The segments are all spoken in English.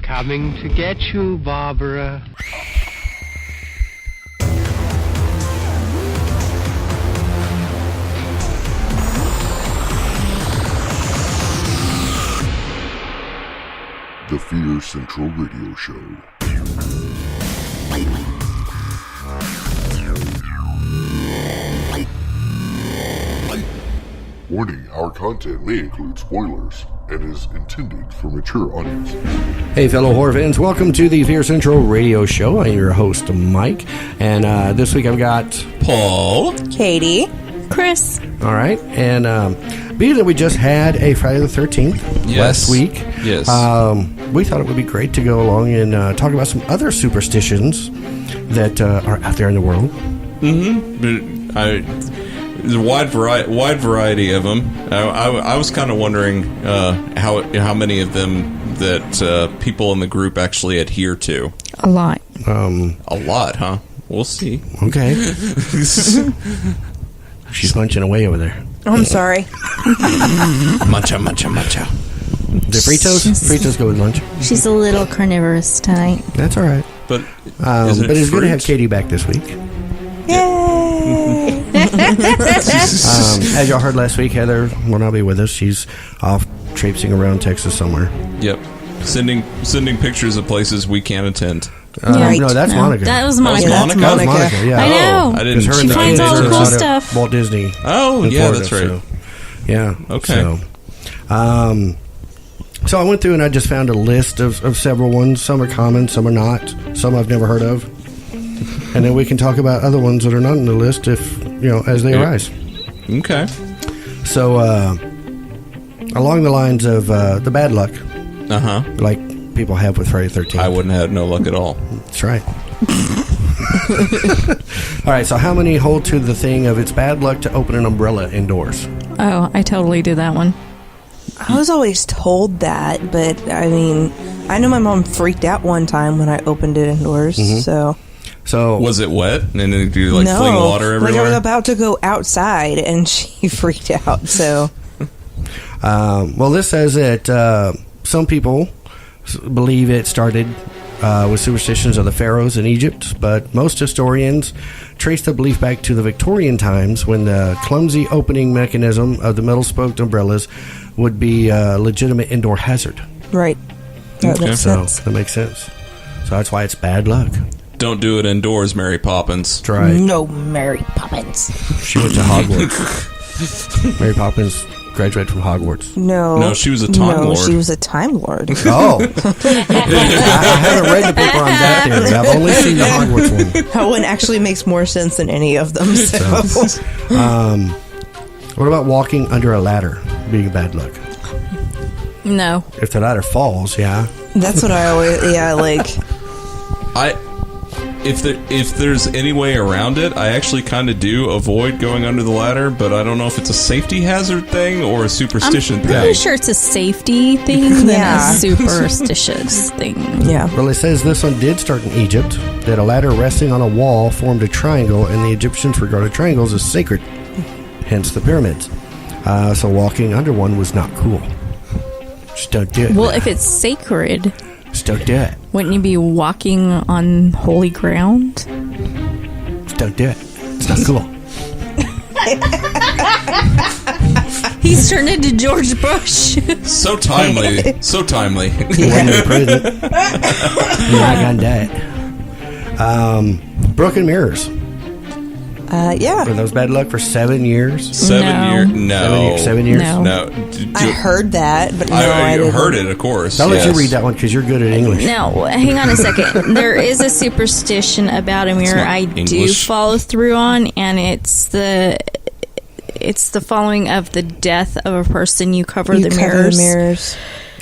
Coming to get you, Barbara. The Fear Central Radio Show. Warning, our content may include spoilers and is intended for mature audiences. Hey, fellow horror fans, welcome to the Fear Central Radio Show. I'm your host, Mike, and this week I've got Paul, Katie, Chris. All right, and being that we just had a Friday the 13th last week, we thought it would be great to go along and talk about some other superstitions that are out there in the world. There's a wide variety of them. I was kind of wondering how many of them that people in the group actually adhere to. A lot. A lot, huh? We'll see. Okay. She's munching away over there. Oh, I'm sorry. Muncha, muncha, muncha. The Fritos? Fritos go with lunch. She's a little carnivorous tonight. That's all right. But it's good to have Katie back this week. Yay! As y'all heard last week, Heather will not be with us. She's off traipsing around Texas somewhere. Yep. Sending pictures of places we can't attend. Right. No, that's Monica. That was Monica. That was Monica? That was Monica, yeah. I know. I didn't. Her She and the finds all the kids cool are out at stuff. Walt Disney. Oh, in yeah, Florida, that's right. So, yeah. Okay. So I went through and I just found a list of several ones. Some are common, some are not. Some I've never heard of. And then we can talk about other ones that are not on the list as they arise. Okay. So, along the lines of the bad luck, like people have with Friday the 13th. I wouldn't have no luck at all. That's right. All right, so how many hold to the thing of it's bad luck to open an umbrella indoors? Oh, I totally do that one. I was always told that, but I mean, I know my mom freaked out one time when I opened it indoors, so Was it wet? And then did you fling water everywhere? Like I was about to go outside and she freaked out, so. Well, this says that some people believe it started with superstitions of the pharaohs in Egypt, but most historians trace the belief back to the Victorian times when the clumsy opening mechanism of the metal-spoked umbrellas would be a legitimate indoor hazard. Right. That makes sense. So that makes sense. So that's why it's bad luck. Don't do it indoors, Mary Poppins. That's right. No, Mary Poppins. She went to Hogwarts. Mary Poppins graduated from Hogwarts. No, she was a Time Lord. she was a Time Lord. Oh. I haven't read the paper on that theory. I've only seen the Hogwarts one. That one actually makes more sense than any of them. So. What about walking under a ladder being bad luck? No. If the ladder falls, yeah. That's what I always, If there's any way around it, I actually kind of do avoid going under the ladder, but I don't know if it's a safety hazard thing or a superstition I'm pretty thing. sure it's a safety thing than Yeah. a superstitious thing. Yeah. Well, it says this one did start in Egypt, that a ladder resting on a wall formed a triangle, and the Egyptians regarded triangles as sacred, hence the pyramids. So walking under one was not cool. Just don't do it. Well, if it's sacred, just don't do it. wouldn't you be walking on holy ground? Just don't do it. It's not cool. He's turned into George Bush. So timely. So timely. He went in prison. You're not gonna do it. Broken mirrors. Yeah. Were those bad luck for 7 years? 7 years? No. 7 years? No. No. I heard that, but no, I I didn't. heard it, of course. I'll let yes. you read that one because you're good at English. Now, hang on a second. There is a superstition about a mirror not I do English. follow through on, and it's the following of the death of a person. You cover the mirrors.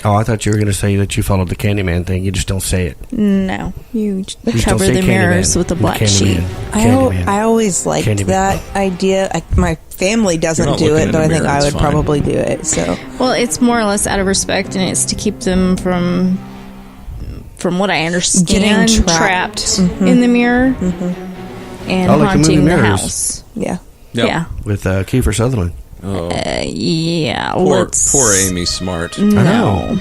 Oh, I thought you were going to say that you followed the Candyman thing. You just don't say it. No, you just don't cover say the mirrors Candyman. with a black Candyman. sheet. Candyman. I always liked Candyman. that idea. My family You're doesn't not do looking it, in but the I think mirror, I it's would fine. probably do it. So Well, it's more or less out of respect, and it's to keep them from what I understand, Getting trapped trapped. in the mirror and Oh, like the movie haunting the Mirrors. house. yeah. Yep. Yeah. With Kiefer Sutherland. Yeah. Poor Amy Smart. No.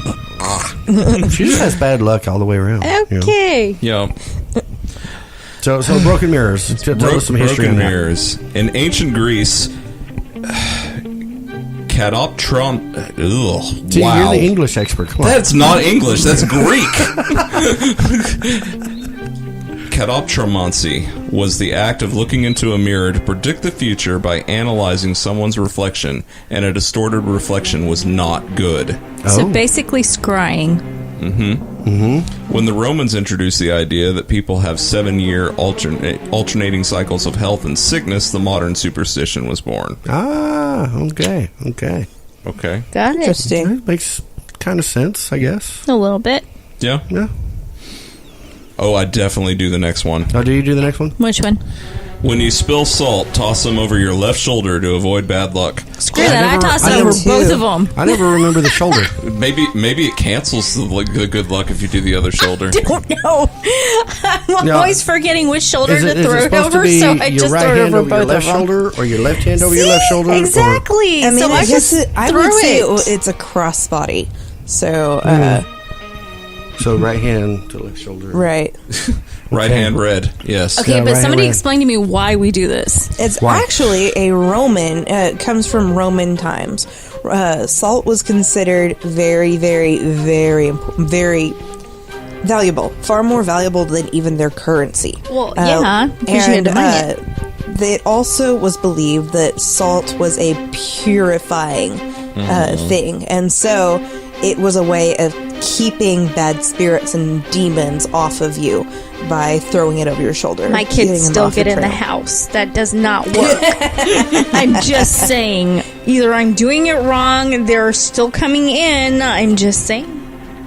She just has bad luck all the way around. Okay. Yeah. So broken mirrors. Tell us some history on Broken that. mirrors. In ancient Greece, Catoptron. Ugh, See, wow. you're the English expert. Come on. That's not English. That's Greek. Catoptromancy was the act of looking into a mirror to predict the future by analyzing someone's reflection, and a distorted reflection was not good. So basically scrying. When the Romans introduced the idea that people have 7-year alternating cycles of health and sickness, the modern superstition was born. Okay. Got it. Interesting. That makes kind of sense, I guess. A little bit. Yeah? Yeah. Oh, I definitely do the next one. Oh, do you do the next one? Which one? When you spill salt, toss them over your left shoulder to avoid bad luck. Screw that. I tossed it I over did too. both of them. I never remember the shoulder. Maybe it cancels the good luck if you do the other shoulder. Don't know. I'm No. always forgetting which shoulder Is it to throw it supposed over, to be so I your just right throw it hand over over your both left of them. shoulder, or your left hand over your left shoulder? Exactly. I mean, so I just I threw would say it. it's a crossbody. So, So right hand to left shoulder. right. Right hand red, yes. Okay, Yeah, but right, somebody right. explain to me why we do this. It's Why? actually a Roman. It comes from Roman times. Salt was considered very, very, very, very valuable. Far more valuable than even their currency. Well, yeah, because you had to mine it. It also was believed that salt was a purifying thing, and so it was a way of keeping bad spirits and demons off of you by throwing it over your shoulder. My getting kids them still off get in the trail. house. That does not work. I'm just saying. Either I'm doing it wrong, they're still coming in. I'm just saying.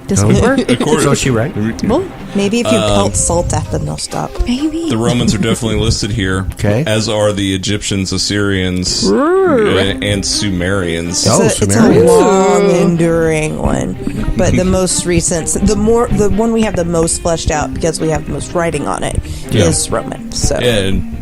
This would work. So is she right? Well, Maybe if you pelt salt at them, they'll stop. maybe. The Romans are definitely listed here, Okay. as are the Egyptians, Assyrians, and Sumerians. Oh, It's a Sumerians. long, enduring one. But the most recent, the one we have the most fleshed out because we have the most writing on it is Roman. So And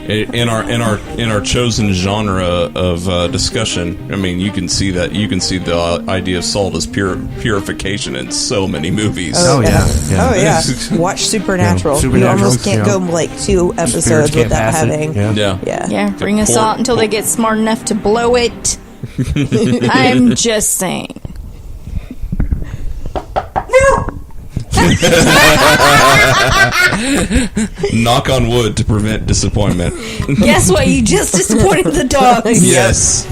in our chosen genre of discussion, I mean, you can see the idea of salt as purification in so many movies. Oh, yeah. Oh yeah, watch Supernatural. Yeah, You Supernatural, almost can't go like 2 Spirits episodes can't without pass it. having. Yeah. Yeah, bring a Pour- salt until they get smart enough to blow it. I'm just saying. Knock on wood to prevent disappointment. Guess what? You just disappointed the dogs. Yes,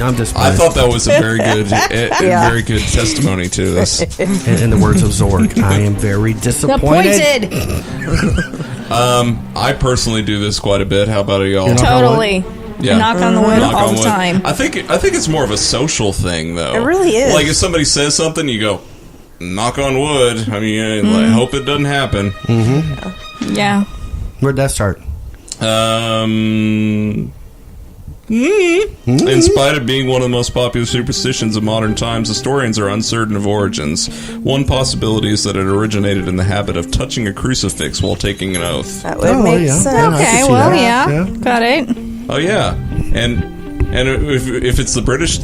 I'm disappointed. I thought that was a very good testimony to this. In the words of Zorg, I am very disappointed. Disappointed. I personally do this quite a bit. How about y'all? You're not- Totally. Yeah. Knock on the wood Knock all on the wood. time. I think it's more of a social thing, though. It really is. Like if somebody says something, you go, "Knock on wood." I mean, I hope it doesn't happen. Yeah. Where'd that start? In spite of being one of the most popular superstitions of modern times, historians are uncertain of origins. One possibility is that it originated in the habit of touching a crucifix while taking an oath. That would make sense. Yeah, I can Okay, see well, that. yeah. Got it. Oh yeah, and if it's the British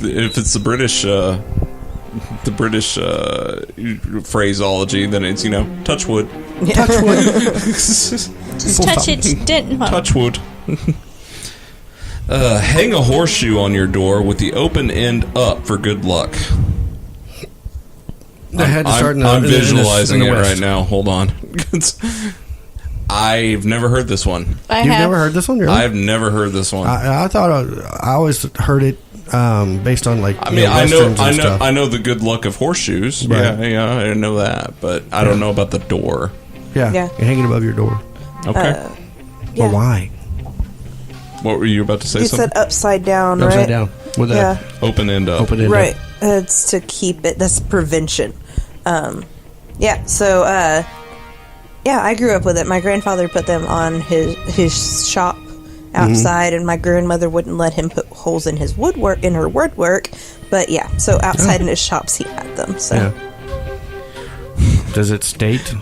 phraseology, then it's touch wood. Touch wood. Just touch it. Didn't. Touch wood. Hang a horseshoe on your door with the open end up for good luck. I had to start I'm visualizing in it the West. right now. Hold on. I've never heard this one. I You've have. never heard this one? Really? I've never heard this one. I thought I always heard it based on like. I mean, I Westerns and know stuff. the good luck of horseshoes. Right. Yeah, I know that, but I don't know about the door. Yeah, Yeah. you hang it above your door. Okay. Yeah. But why? What were you about to say? You Something? said upside down, Upside right? down with Yeah. Open end up. open end. Right. It's to keep it. That's prevention. Yeah. So, yeah, I grew up with it. My grandfather put them on his shop outside, and my grandmother wouldn't let him put holes in his woodwork, in her woodwork. But yeah, so outside in his shops, he had them. So. Yeah. Does it state?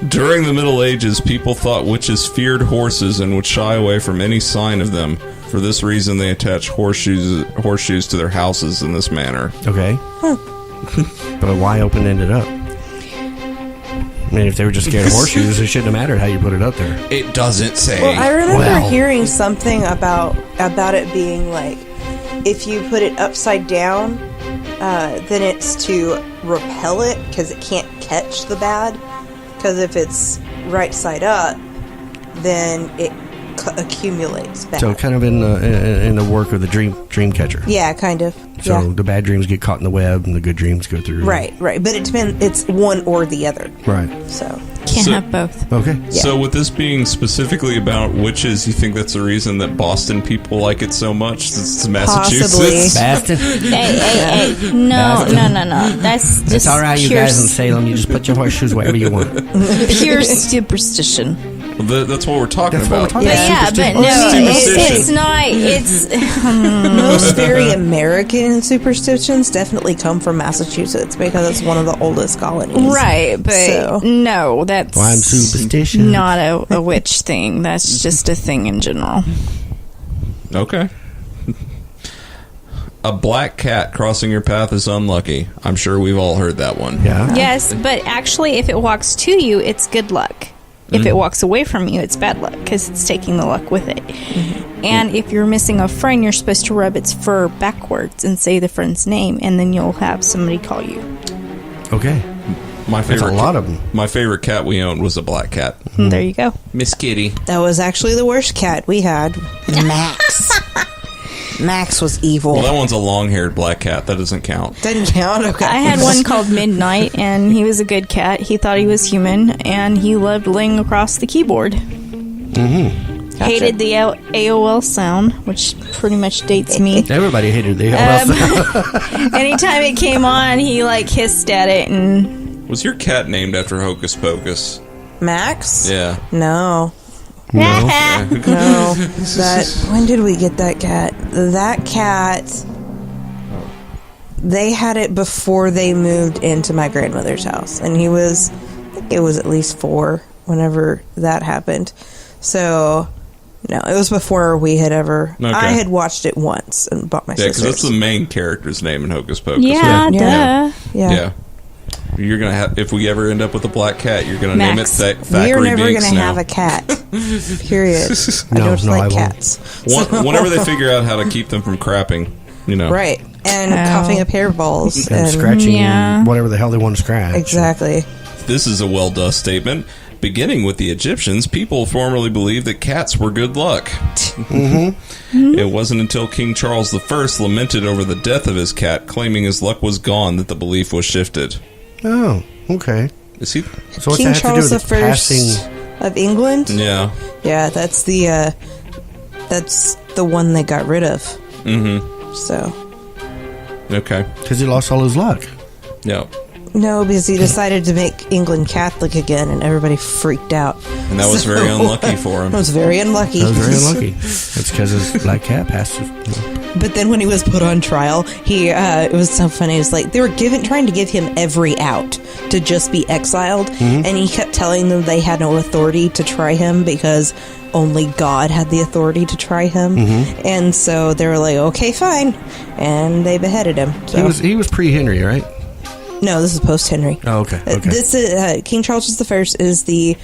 During the Middle Ages, people thought witches feared horses and would shy away from any sign of them. For this reason, they attach horseshoes to their houses in this manner. Okay. But why open it up? I mean, if they were just scared of horseshoes, it shouldn't have mattered how you put it up there. It doesn't say. Well, I remember Well. hearing something about it being like, if you put it upside down, then it's to repel it because it can't catch the bad. Because if it's right side up, then it accumulates bad. So kind of in the work of the dream catcher. Yeah, kind of. So Yeah. the bad dreams get caught in the web, and the good dreams go through. Right. But it depends. It's one or the other. Right. So Can't So- have both. Okay. Yeah. So with this being specifically about witches, you think that's the reason that Boston people like it so much? It's Massachusetts. Boston. Hey. No. That's just It's all right, you pure, guys in Salem. You just put your horseshoes wherever you want. pure superstition. Well, that's what we're talking That's what about. we're talking But about. yeah, but no, Superstition. it's not. It's most very American superstitions definitely come from Massachusetts because it's one of the oldest colonies. right, but So- no, that's Well, I'm superstitious. not a witch thing. That's just a thing in general. Okay. A black cat crossing your path is unlucky. I'm sure we've all heard that one. Yeah. Yes, but actually, if it walks to you, it's good luck. If it walks away from you, it's bad luck because it's taking the luck with it. And if you're missing a friend, you're supposed to rub its fur backwards and say the friend's name, and then you'll have somebody call you. Okay. My There's favorite a lot of them. My favorite cat we owned was a black cat. And there you go. Miss Kitty. That was actually the worst cat we had. Max. Max was evil. Well, that one's a long-haired black cat. That doesn't count. Doesn't count. Okay. I had one called Midnight, and he was a good cat. He thought he was human, and he loved laying across the keyboard. Gotcha. Hated the AOL sound, which pretty much dates me. Everybody hated the Anytime it came on, he like hissed at it, and Was your cat named after Hocus Pocus? Max? Yeah. No. No. No. When did we get that cat? That cat, they had it before they moved into my grandmother's house. And he was, I think it was at least 4 whenever that happened. So, no, it was before we had ever, Okay. I had watched it once and bought my Yeah, because sisters. that's the main character's name in Hocus Pocus. yeah, Yeah. duh. Yeah. You're gonna have, if we ever end up with a black cat, you're gonna name it Max. Thackeray We're never Binks going to now. have a cat. Period. I No, don't no, I like won't. cats. Whenever they figure out how to keep them from crapping, you know. Right. And Oh. coughing up hairballs. And scratching Yeah. whatever the hell they want to scratch. Exactly. This is a well-dust statement. Beginning with the Egyptians, people formerly believed that cats were good luck. It wasn't until King Charles I lamented over the death of his cat, claiming his luck was gone, that the belief was shifted. Oh, okay. Is he? So what's King that have Charles to the do with the passing? First of England. Yeah. Yeah, that's the one they got rid of. Mm-hmm. So Okay. Because he lost all his luck. Yeah. no, because he decided to make England Catholic again, and everybody freaked out. And that was very unlucky for him. It was very unlucky. That was very unlucky. That's because his black cat passed. But then when he was put on trial, he it was so funny. It was like they were trying to give him every out to just be exiled, and he kept telling them they had no authority to try him because only God had the authority to try him. And so they were like, "Okay, fine," and they beheaded him. So. He was pre-Henry, right? No, this is post Henry. Oh, okay. Okay. This is King Charles I is the.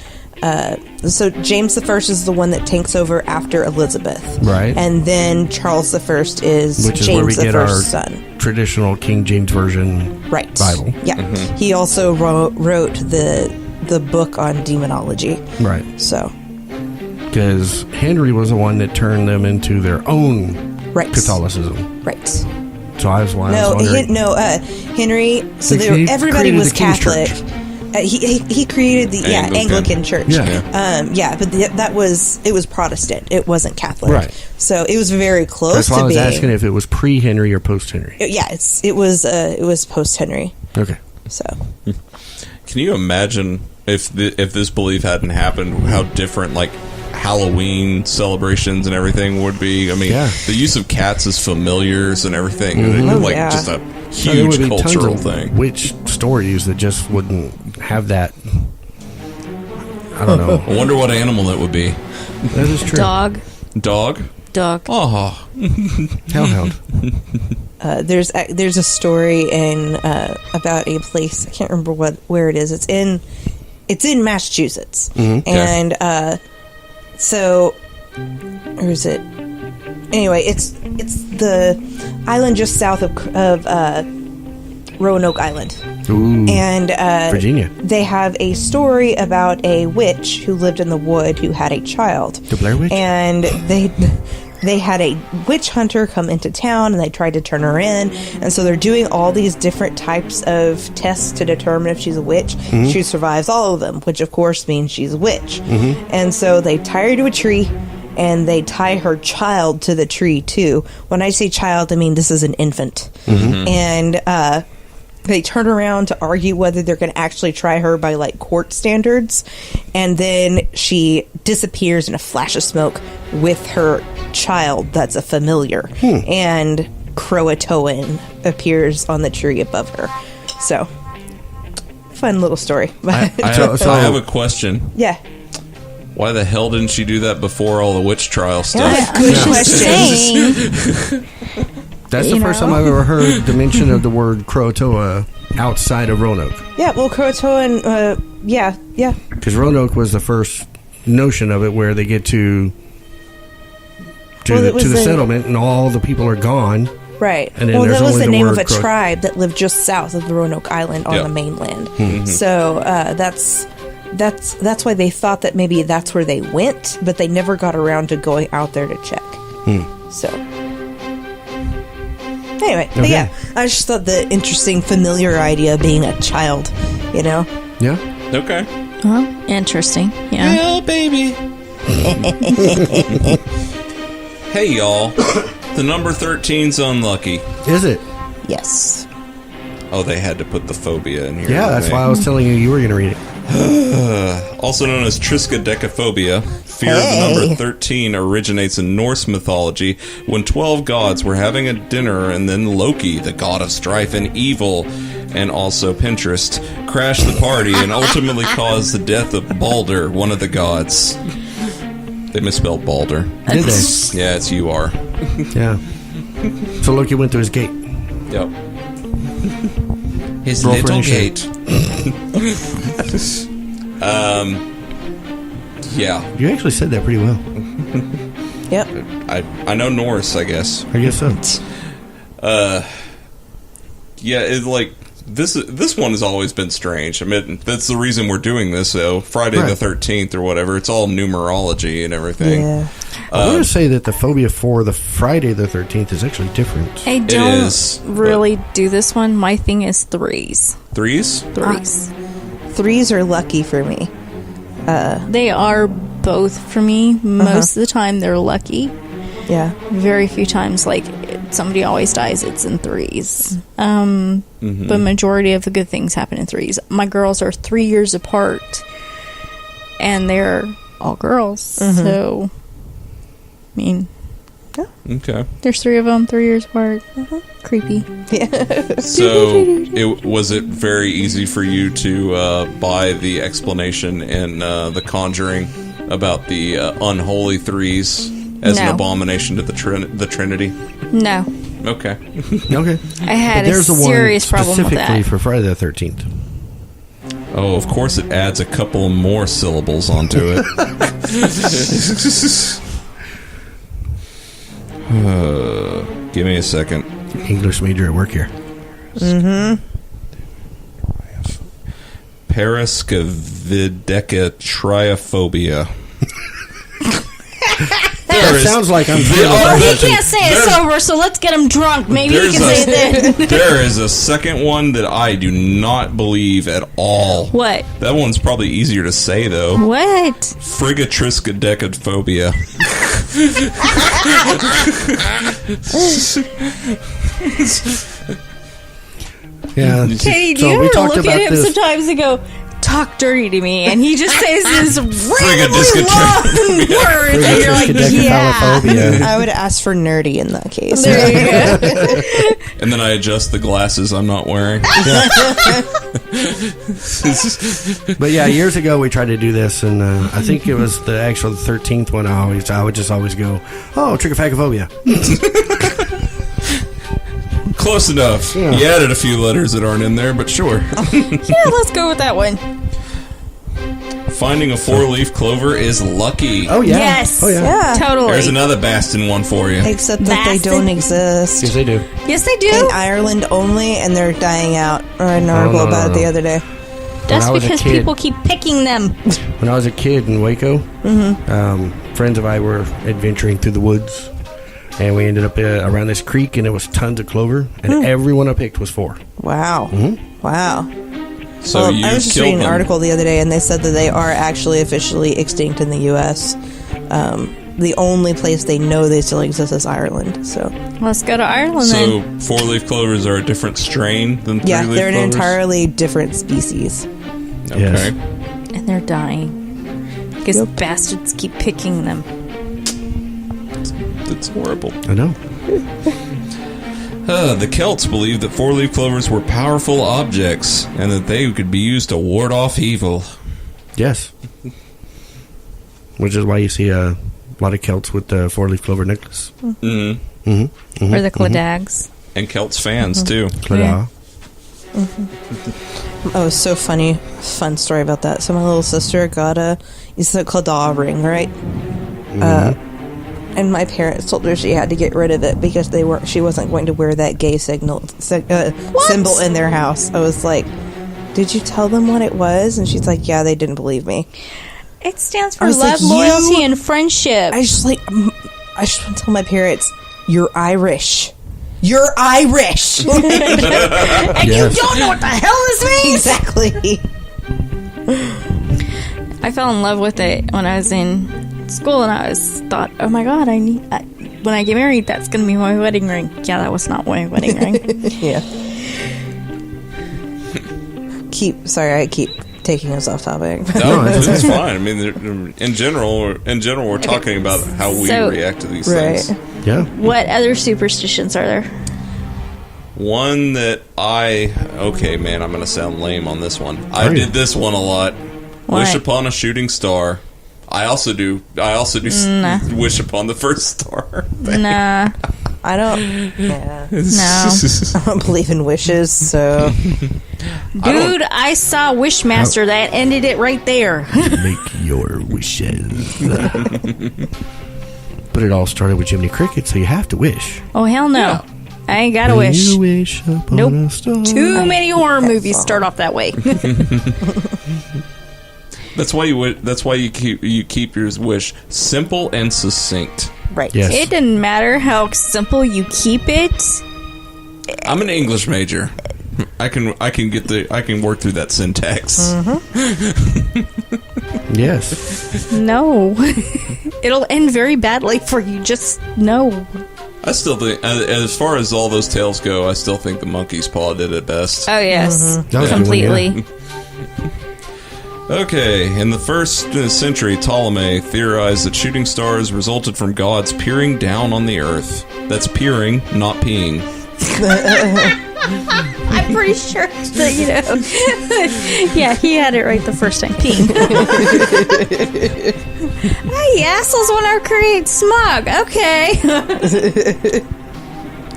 So James I is the one that takes over after Elizabeth, Right. And then Charles I is Which is James where we get our I's son, traditional King James Version right? Bible. Yeah, he also wrote the book on demonology. Right. So Because Henry was the one that turned them into their own right, Catholicism. right. So I was wondering. Henry. So He everybody created was the King's Catholic. Church. He created the Anglican Church. Yeah. But it was Protestant. It wasn't Catholic. Right. So it was very close That's why to I was being. asking if it was pre-Henry or post-Henry. Yeah, it was post Henry. Okay. So Can you imagine if this belief hadn't happened, how different like Halloween celebrations and everything would be? I mean, Yeah. the use of cats as familiars and everything, Oh, like yeah. just a So there would huge be cultural tons of thing. witch stories that just wouldn't have that. I don't know. I wonder what animal it would be. That is true. Dog. Dog? dog. Oh, Hellhound. There's a story in about a place. I can't remember where it is. It's in Massachusetts, and so or is it? Anyway, it's the island just south of Roanoke Island. Ooh, And Virginia. They have a story about a witch who lived in the wood who had a child. The Blair Witch? And they had a witch hunter come into town and they tried to turn her in. And so they're doing all these different types of tests to determine if she's a witch. She survives all of them, which of course means she's a witch. And so they tie her to a tree and they tie her child to the tree too. When I say child, I mean this is an infant. And they turn around to argue whether they're going to actually try her by like court standards, and then she disappears in a flash of smoke with her child that's a familiar, and Croatoan appears on the tree above her. So fun little story. I have a question. Yeah. Why the hell didn't she do that before all the witch trial stuff? Good question. That's the first time I've ever heard the mention of the word Croatoa outside of Roanoke. Yeah, well, Croatoan, yeah. Because Roanoke was the first notion of it where they get to the settlement and all the people are gone. Right. And then Well, there's that was only the the name of word a tribe that lived just south of the Roanoke Island on the mainland. So that's why they thought that maybe that's where they went, but they never got around to going out there to check. So anyway, but yeah, I just thought the interesting familiar idea of being a child, you know? Yeah. Okay. Well, interesting. Yeah. Well, baby. Hey, y'all. The number 13's unlucky. Is it? Yes. Oh, they had to put the phobia in here. Yeah, that's why I was telling you were going to read it. Also known as triskaidekaphobia, fear of the number 13 originates in Norse mythology when 12 gods were having a dinner and then Loki, the god of strife and evil, and also Pinterest, crashed the party and ultimately caused the death of Balder, one of the gods. They misspelled Balder. Did they? Yeah, it's UR. Yeah. So Loki went to his gate. Yep. His Roll for little initiative. gate. Yeah. You actually said that pretty well. Yep. I know Norse, I guess. I guess so. Yeah, it's like this one has always been strange. I mean, that's the reason we're doing this. So Friday the 13th or whatever. It's all numerology and everything. Yeah. I want to say that the phobia for the Friday the 13th is actually different. I don't is, really do this one. My thing is threes. Threes? Threes. Threes are lucky for me. They are both for me. Most of the time, they're lucky. Yeah. Very few times, like, somebody always dies, it's in threes. But majority of the good things happen in threes. My girls are 3 years apart, and they're all girls. So, I mean, Okay. there's 3 of them, 3 years apart. Creepy. So, was it very easy for you to buy the explanation in The Conjuring about the unholy threes as an No. abomination to the Trinity? No. Okay. Okay. I had But there's a the one serious problem with specifically that. for Friday the 13th. Oh, of course it adds a couple more syllables onto it. Give me a second. English major at work here. Paraskavidecatriophobia. That sounds like I'm Well, he can't say it sober, so let's get him drunk. Maybe he can say it then. There is a second one that I do not believe at all. What? That one's probably easier to say, though. What? Frigatriskadecaphobia. Yeah. Katie, do So you we ever talked look about at him this. sometimes and go, talk dirty to me, and he just says this randomly discotheque. long word, and you're like, yeah. I would ask for nerdy in that case. There you go. And then I adjust the glasses I'm not wearing. But yeah, years ago we tried to do this, and I think it was the 13th one. I would just always go, oh, trichophagophobia. Close enough. Yeah. You added a few letters that aren't in there, but sure. Yeah, let's go with that one. Finding a 4-leaf clover is lucky. Oh yeah. Yes. Oh yeah. Yeah. Totally. There's another Bastin one for you. Except that they don't exist. Yes, they do. Yes, they do. In Ireland only, and they're dying out. I read an article about it the other day. That's I was a because kid- people keep picking them. When I was a kid in Waco, friends of I were adventuring through the woods, and we ended up around this creek, and there was tons of clover, and every one I picked was 4. Wow. Wow. So you I was just killed reading an them. article the other day, and they said that they are actually officially extinct in the U.S. The only place they know they still exist is Ireland. So Let's go to Ireland So then. 4-leaf clovers are a different strain than 3-leaf yeah, they're an clovers? entirely different species. Okay. Yes. And they're dying. Because bastards keep picking them. It's horrible. I know. The Celts believed that 4-leaf clovers were powerful objects and that they could be used to ward off evil. Yes. Which is why you see a lot of Celts with the 4-leaf clover necklace. Mm-hmm. Or the Cladags. And Celts fans, too. Yeah. Oh, it's so funny. Fun story about that. So my little sister got it's a Cladaw ring, right? And my parents told her she had to get rid of it because she wasn't going to wear that gay symbol in their house. I was like, did you tell them what it was? And she's like, yeah, they didn't believe me. It stands for I was love, like, loyalty, and friendship. I just want to tell my parents, you're Irish. You're Irish. And you don't know what the hell this means. Exactly. I fell in love with it when I was in school, and I thought, oh my god, when I get married, that's going to be my wedding ring. Yeah, that was not my wedding ring. Yeah. I keep taking us off topic. No, it's fine. I mean, in general, we're talking about how we react to these things. Yeah. What other superstitions are there? One that I'm going to sound lame on this one. I did this one a lot. What? Wish upon a shooting star. I also do wish upon the first star. Nah. I don't. Yeah. No. I don't believe in wishes, so. Dude, I saw Wishmaster. That ended it right there. Make your wishes. But it all started with Jiminy Cricket, so you have to wish. Oh, hell no. Yeah. I ain't got a When wish. you wish upon Nope. a star. Too many horror movies start off that way. That's why you keep your wish simple and succinct. Right. Yes. It doesn't matter how simple you keep it. I'm an English major. I can work through that syntax. Yes. No. It'll end very badly for you. Just no. I still think, as far as all those tales go, I still think the monkey's paw did it best. Oh, yes. That was a good one, yeah. Completely. Okay, in the 1st century, Ptolemy theorized that shooting stars resulted from gods peering down on the earth. That's peering, not peeing. I'm pretty sure that, yeah, he had it right the first time. Peeing. Hey, assholes want to create smog. Okay.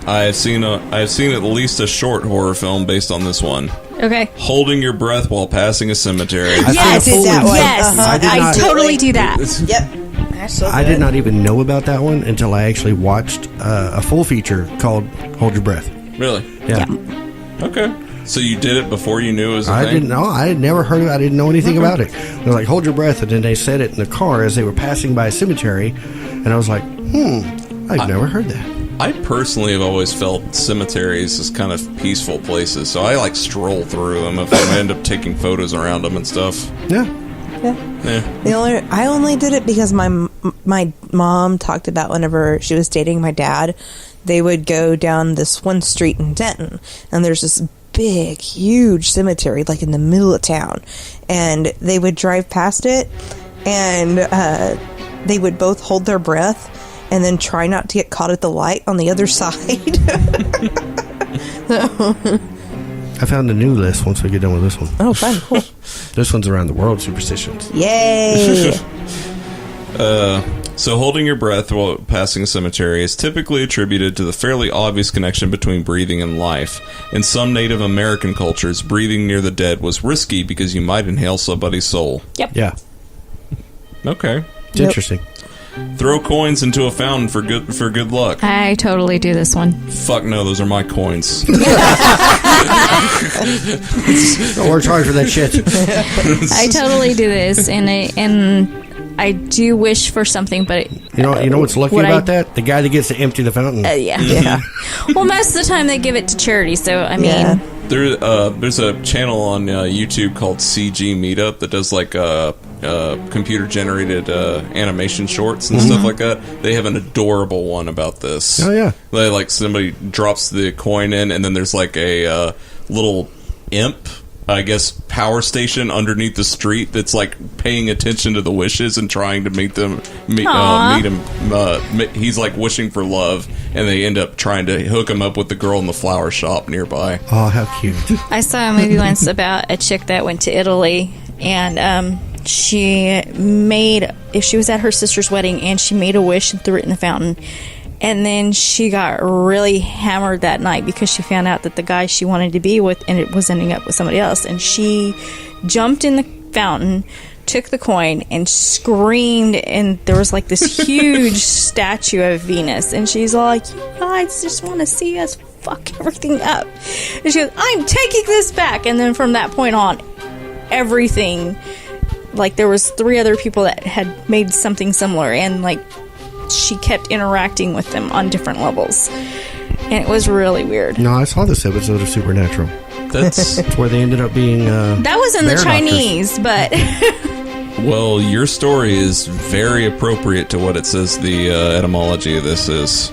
I've seen at least a short horror film based on this one. Okay. Holding your breath while passing a cemetery. Yes, seen a full that one. yes. I totally do that. Yep. I did not even know about that one until I actually watched a full feature called Hold Your Breath. Really? Yeah. Okay. So you did it before you knew it was a I thing? didn't know. I had never heard of it. I didn't know anything about it. They were like, hold your breath. And then they said it in the car as they were passing by a cemetery. And I was like, I've never heard that. I personally have always felt cemeteries as kind of peaceful places, so I stroll through them if I end up taking photos around them and stuff. Yeah. Yeah. I only did it because my mom talked about whenever she was dating my dad, they would go down this one street in Denton, and there's this big, huge cemetery, like in the middle of town. And they would drive past it, and they would both hold their breath and then try not to get caught at the light on the other side. I found a new list once we get done with this one. Oh, fun. Cool. This one's around the world superstitions. Yay! So holding your breath while passing a cemetery is typically attributed to the fairly obvious connection between breathing and life. In some Native American cultures, breathing near the dead was risky because you might inhale somebody's soul. Yep. Yeah. Okay. It's interesting. Throw coins into a fountain for good luck. I totally do this one. Fuck no, those are my coins. Don't work hard for that shit. I totally do this, and I do wish for something, but You know what's lucky about that? The guy that gets to empty the fountain. yeah. Well, most of the time they give it to charity, so I mean, Yeah. There's a channel on YouTube called CG Meetup that does like computer generated animation shorts and stuff like that. They have an adorable one about this. Oh yeah. They, like, somebody drops the coin in, and then there's like a little imp, I guess, power station underneath the street that's like paying attention to the wishes and trying to meet him. He's like wishing for love, and they end up trying to hook him up with the girl in the flower shop nearby. Oh, how cute. I saw a movie once about a chick that went to Italy, and she was at her sister's wedding, and she made a wish and threw it in the fountain. And then she got really hammered that night because she found out that the guy she wanted to be with and it was ending up with somebody else. And she jumped in the fountain, took the coin, and screamed. And there was like this huge statue of Venus. And she's all like, "You guys just want to see us fuck everything up." And she goes, "I'm taking this back." And then from that point on, everything, like there was 3 other people that had made something similar, and like she kept interacting with them on different levels, and it was really weird. No, I saw this episode of Supernatural. That's Where they ended up being That was in the bear Chinese, but well, your story is very appropriate to what it says the etymology of this is.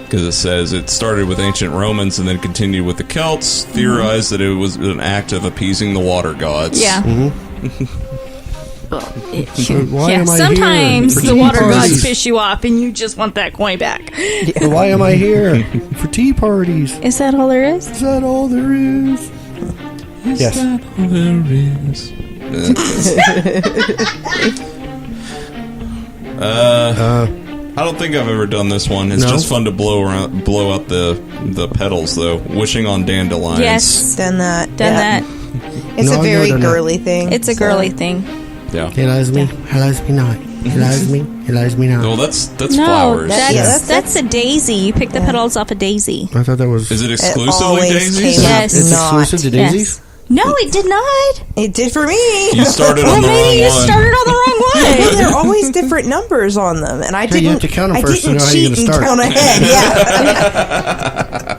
Because it says it started with ancient Romans and then continued with the Celts, theorized that it was an act of appeasing the water gods. yeah. Why am I sometimes here? For the tea water parties. gods piss you off and you just want that coin back. But why am I here? For tea parties. Is that all there is? Is that all there is? Yes. I don't think I've ever done this one. It's No? just fun to blow out the petals, though. Wishing on dandelions. Yes. Done that. Done yeah. that. It's No, a I've very never done that. girly thing. It's a so- girly thing. Yeah. He loves me. He loves me not. He loves me. He loves me not. Well, that's No, flowers. that's a daisy. You pick the petals off a daisy. I thought that was... Is it It exclusively always daisies? came Yes. It's not. exclusive to daisies? Yes. No, it did not. It did for me. You started Well, on the maybe wrong you one. started on the wrong Well, one. there are always different numbers on them, and I you have didn't. to count 'em I first to didn't know how you're cheat gonna and start. count ahead. Yeah.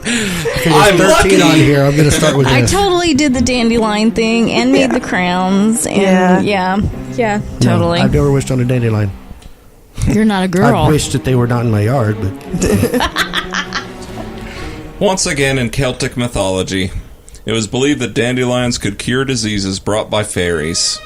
Okay, I'm there's 13 lucky. on here. I'm going to start with I this. totally did the dandelion thing and made the crowns. And yeah, totally. I've never wished on a dandelion. You're not a I girl. wish that they were not in my yard, but Once again, in Celtic mythology, it was believed that dandelions could cure diseases brought by fairies.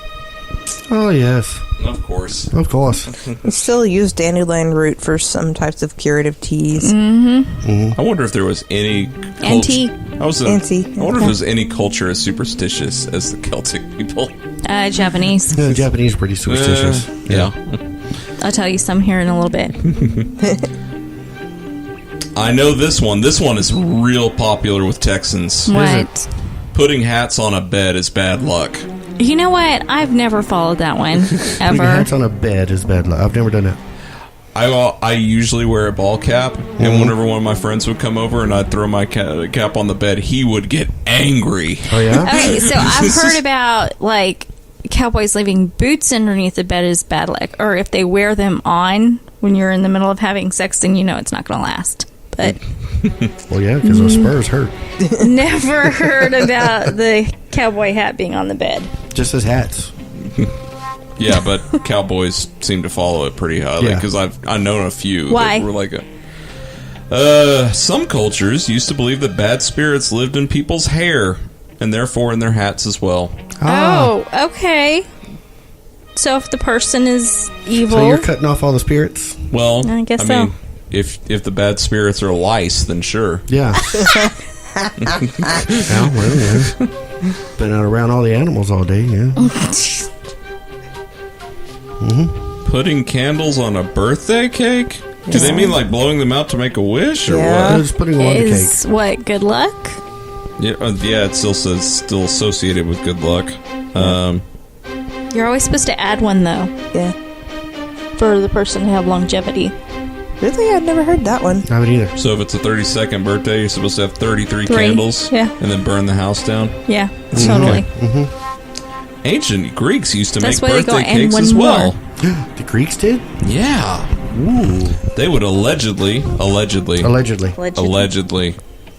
oh yes, Of course. of course. We still use dandelion root for some types of curative teas. Mm-hmm. I wonder if there was any Anti. I wonder if there's any culture as superstitious as the Celtic people. Japanese. The Japanese are pretty superstitious. Yeah. I'll tell you some here in a little bit. I know this one. This one is real popular with Texans. What? Putting hats on a bed is bad luck. You know what? I've never followed that one Putting ever. hats on a bed is bad luck. I've never done that. I usually wear a ball cap, and whenever one of my friends would come over and I'd throw my cap on the bed, he would get angry. Oh yeah. Okay, so I've heard about like cowboys leaving boots underneath the bed is bad luck, or if they wear them on when you're in the middle of having sex, then you know it's not going to last. But Well, yeah, because those spurs hurt. never heard about the cowboy hat being on the bed. Just as hats. Yeah, but cowboys seem to follow it pretty highly Yeah. because I've known a few Why? that were like Some cultures used to believe that bad spirits lived in people's hair, and therefore in their hats as well. Oh, okay. So if the person is evil... So you're cutting off all the spirits? Well, I guess mean, so. if the bad spirits are lice, then sure. Yeah. Well, been out around all the animals all day, yeah. Putting candles on a birthday cake? Do they mean like blowing them out to make a wish, or They're just putting them on the cake. Is what, good luck? what? Yeah, it still says still associated with good luck. You're always supposed to add one, though, Yeah. for the person to have longevity. Really? I'd never heard that one. I haven't either. So if it's a 32nd birthday, you're supposed to have 33 Three, candles, yeah. and then burn the house down. Yeah, totally. Ancient Greeks used to That's make why they go, birthday "And cakes one as well. more." The Greeks did? Yeah. Ooh. They would allegedly, Allegedly.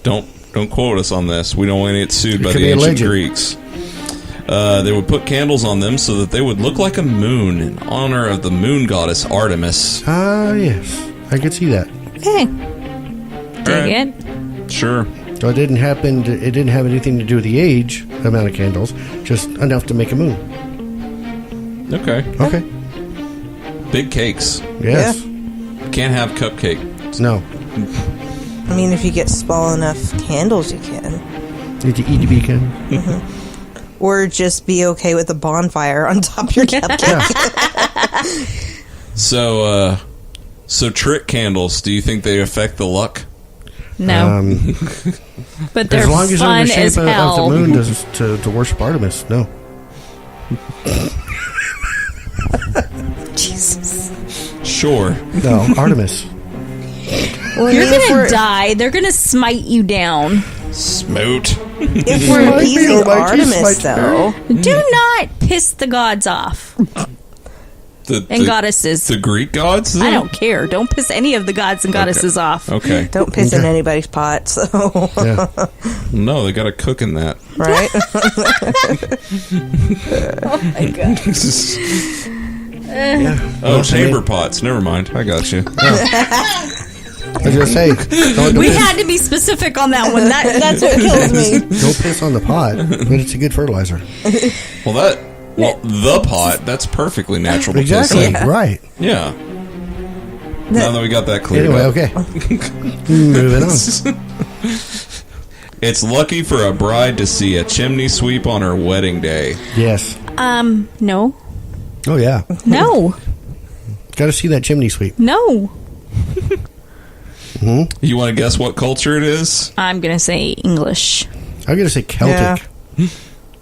don't quote us on this. We don't want to get sued by could the be ancient alleged. Greeks. They would put candles on them so that they would look like a moon in honor of the moon goddess Artemis. Ah, yes. I could see that. Okay. Dig Alright. it. Sure. So it didn't have anything to do with the age amount of candles, just enough to make a moon. Okay. Okay. Big cakes. Yes. Can't have cupcake. No. I mean, if you get small enough candles, you can. Need to eat to be can. Or just be okay with a bonfire on top of your cupcake. So trick candles, do you think they affect the luck? No. But they're As long as they're in fun the shape as of hell. the moon to worship Artemis, no. Jesus. Sure. No, Artemis. Well, I You're mean, if gonna we're- die. They're gonna smite you down. Smoot. If we're Might be, appeasing might just Artemis, might- though, Do not piss the gods off. And goddesses. The Greek gods? I don't care. Don't piss any of the gods and goddesses off. Okay. don't piss in Okay. anybody's pot, so, Yeah. No, they gotta cook in that. right? Oh my god. Yeah. Oh, chamber pots. Never mind. I got you. I was gonna say, don't We piss, had to be specific on that one. That's what kills me. don't piss on the pot, but it's a good fertilizer. Well, the pot, that's perfectly natural to piss Exactly. in. Right. Yeah. Now that we got that cleared Anyway, up. okay. Moving on. It's lucky for a bride to see a chimney sweep on her wedding day. Yes. No. Oh yeah. No. Got to see that chimney sweep. No. You want to guess what culture it is? I'm gonna say English. I'm gonna say Celtic.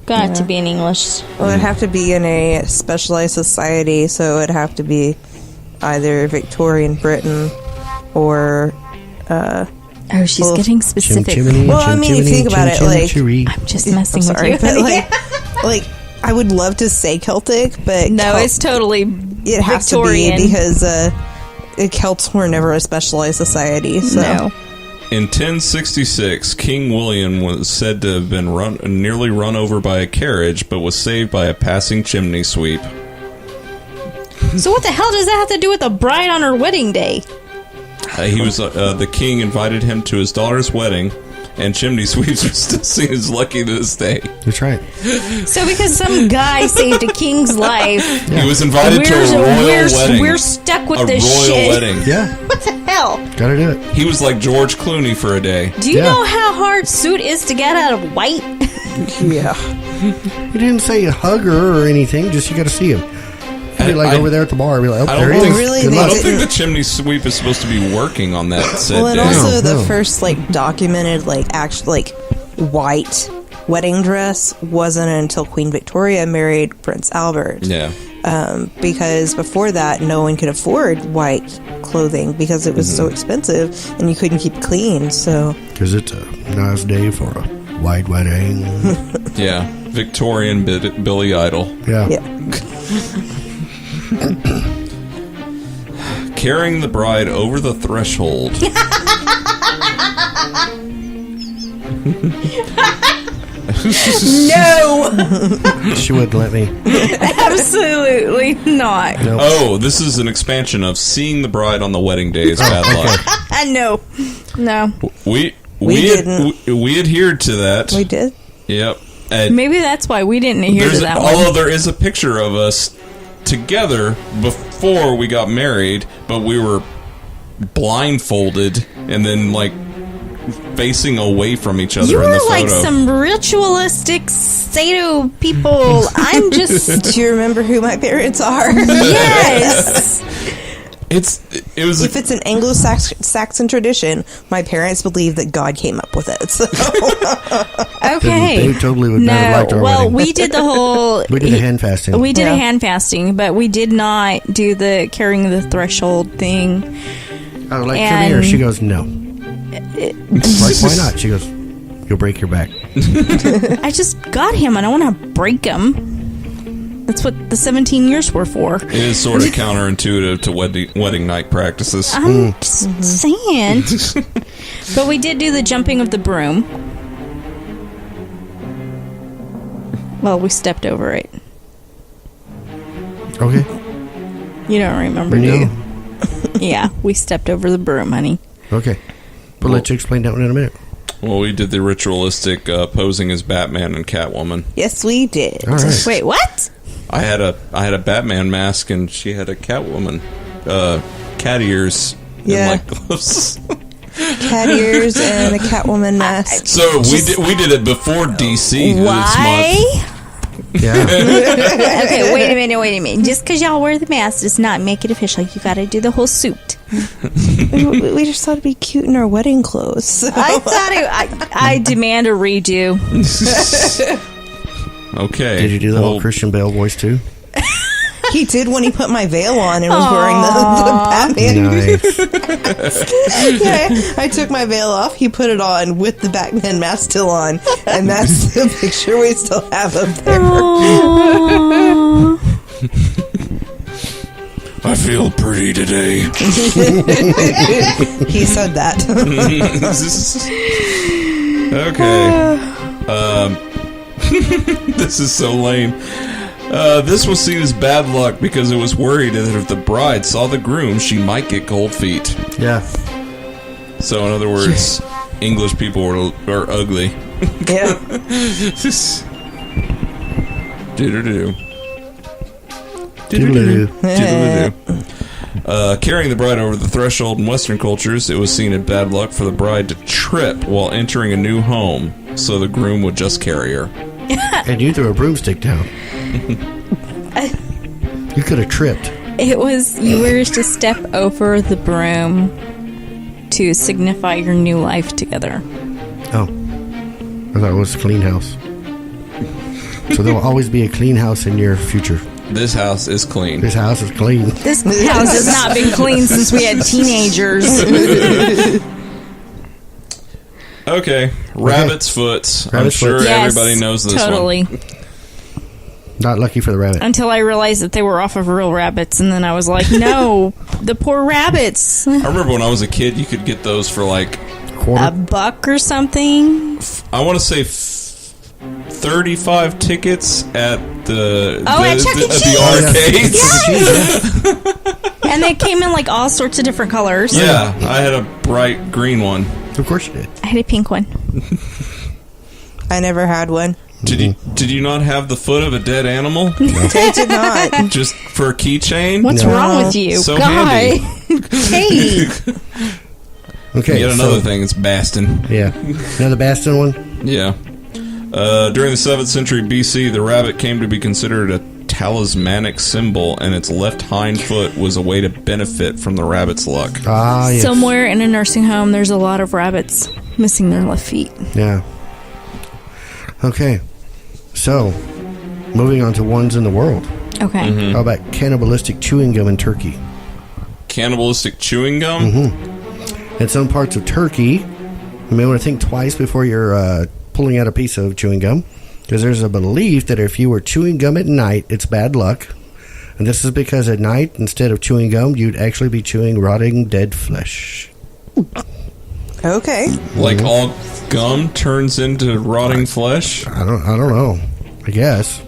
Got to be in English. Well, it'd have to be in a specialized society, so it'd have to be either Victorian Britain or... Oh, she's Well, getting specific. Chimney, Well, I mean, if you think about it, like- I'm just messing I'm with sorry, you. but like, I would love to say Celtic, but No, it's totally it has Victorian. to be because Celts were never a specialized society. So. No. In 1066, King William was said to have been nearly run over by a carriage, but was saved by a passing chimney sweep. So what the hell does that have to do with a bride on her wedding day? The king invited him to his daughter's wedding, and chimney sweeps are still seen as lucky to this day. That's right. So because some guy saved a king's life, He was invited to a royal wedding. we're stuck with a this royal shit. wedding. Yeah. What the hell? Gotta do it. He was like George Clooney for a day. Do you Yeah. know how hard suit is to get out of white? Yeah. He didn't say hug her or anything. Just you got to see him. He'd be like I- over there at the bar. Be like, oh, I there don't he think, is. Really, Good they luck. I don't think didn't- the chimney sweep is supposed to be working on that said Well, and day. also the No. first documented actual white wedding dress wasn't until Queen Victoria married Prince Albert. Yeah. Because before that, no one could afford white clothing because it was so expensive and you couldn't keep clean. So Because it's a nice day for a white wedding. Yeah. Victorian Billy Idol. Yeah. yeah. Carrying the bride over the threshold. No, She wouldn't let me. absolutely not. Nope. Oh, this is an expansion of seeing the bride on the wedding day is bad luck. No. We didn't. We adhered to that. We did. Yep. And Maybe that's why we didn't adhere to that one. although there is a picture of us together before we got married, but we were blindfolded and then like facing away from each other You in the were photo. like some ritualistic Sado people. I'm just... Do you remember who my parents are? Yes! It was If it's an Anglo-Saxon tradition, my parents believe that God came up with it. So. Okay. They totally would not have liked our wedding. we did the whole... We did a hand fasting. We did a hand fasting, but we did not do the carrying the threshold thing. I was like, come here. She goes, no. Like, why not? She goes, you'll break your back. I just got him. I don't want to break him. That's what the 17 years were for. It is sort of counterintuitive to wedding night practices. I'm just saying. But we did do the jumping of the broom. Well, we stepped over it. Okay. You don't remember, do No. you? Yeah, we stepped over the broom, honey. Okay. We'll let you explain that one in a minute. Well, we did the ritualistic posing as Batman and Catwoman. Yes, we did. All right. Wait, what? I had a Batman mask and she had a Catwoman, cat ears Yeah. and like gloves. Cat ears and a Catwoman mask. So we did it before DC this Why? month. Yeah. Okay, wait a minute. Just because y'all wear the mask does not make it official. You got to do the whole suit. We just thought it'd be cute in our wedding clothes. So. I thought I demand a redo. Okay. Did you do the whole Christian Bale voice too? He did when he put my veil on and was wearing the Batman. Nice. Yeah, I took my veil off. He put it on with the Batman mask still on, and that's the picture we still have up there. I feel pretty today. He said that. Okay. This is so lame. This was seen as bad luck because it was worried that if the bride saw the groom, she might get cold feet. Yeah. So, in other words, English people are ugly. Yeah. Do-do-do. Doodle-doo. Doodle-doo. Carrying the bride over the threshold in Western cultures, it was seen as bad luck for the bride to trip while entering a new home, so the groom would just carry her. And you threw a broomstick down. You could have tripped. It was, you were to step over the broom to signify your new life together. Oh. I thought it was a clean house. So there will always be a clean house in your future. This house is clean. This house is clean. This house has not been clean since we had teenagers. Okay, rabbit's foot. I'm Rabbit's sure foot. Yes, everybody knows this totally. one. Not lucky for the rabbit. Until I realized that they were off of real rabbits, and then I was like, no, the poor rabbits. I remember when I was a kid, you could get those for like, A buck or something. I want to say 35 tickets at the at Chuck E. the arcades. And they came in like all sorts of different colors. Yeah, I had a bright green one. Of course you did. I had a pink one. I never had one. Did you not have the foot of a dead animal? I did not. Just for a keychain? What's wrong with you? So God. handy. Hey. Okay. Yet another thing, it's Bastin. Yeah. Another Bastin one? Yeah. During the 7th century BC, the rabbit came to be considered a talismanic symbol, and its left hind foot was a way to benefit from the rabbit's luck. Ah, yes. Somewhere in a nursing home, there's a lot of rabbits missing their left feet. Yeah. Okay. So, moving on to ones in the world. Okay. Mm-hmm. How about cannibalistic chewing gum in Turkey? Cannibalistic chewing gum? Mm-hmm. In some parts of Turkey, you may want to think twice before you're pulling out a piece of chewing gum, because there's a belief that if you were chewing gum at night, it's bad luck. And this is because at night, instead of chewing gum, you'd actually be chewing rotting dead flesh. Okay. Like all gum turns into rotting flesh? I don't know. I guess.